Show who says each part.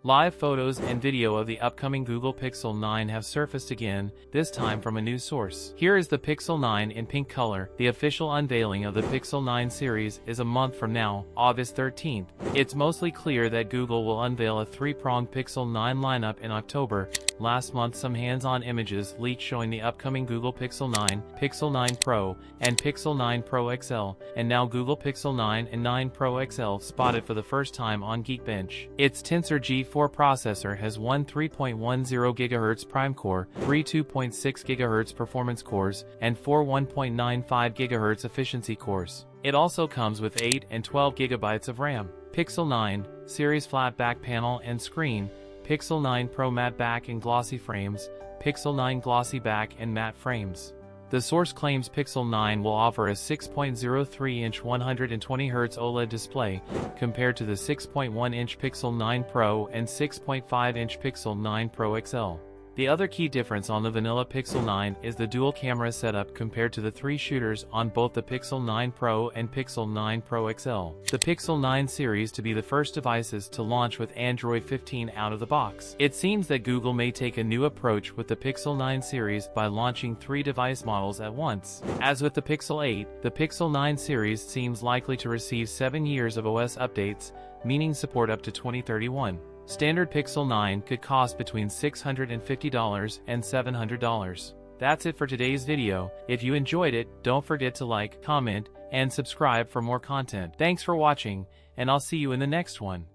Speaker 1: Live photos and video of the upcoming Google Pixel 9 have surfaced again, this time from a news source. Here is the Pixel 9 in pink color. The official unveiling of the Pixel 9 series is a month from now, August 13th. It's mostly clear that Google will unveil a three-pronged Pixel 9 lineup in October. Last month some hands-on images leaked showing the upcoming Google Pixel 9, Pixel 9 Pro, and Pixel 9 Pro XL, and now Google Pixel 9 and 9 Pro XL spotted for the first time on Geekbench. Its Tensor G4 processor has one 3.10 GHz prime core, three 2.6 GHz performance cores, and four 1.95 GHz efficiency cores. It also comes with 8 and 12 GB of RAM. Pixel 9 series flat back panel and screen, Pixel 9 Pro matte back and glossy frames, Pixel 9 glossy back and matte frames. The source claims Pixel 9 will offer a 6.03-inch 120Hz OLED display, compared to the 6.1-inch Pixel 9 Pro and 6.5-inch Pixel 9 Pro XL. The other key difference on the vanilla Pixel 9 is the dual camera setup compared to the three shooters on both the Pixel 9 Pro and Pixel 9 Pro XL. The Pixel 9 series to be the first devices to launch with Android 15 out of the box. It seems that Google may take a new approach with the Pixel 9 series by launching three device models at once. As with the Pixel 8, the Pixel 9 series seems likely to receive 7 years of OS updates, meaning support up to 2031. Standard Pixel 9 could cost between $650 and $700. That's it for today's video. If you enjoyed it, don't forget to like, comment, and subscribe for more content. Thanks for watching, and I'll see you in the next one.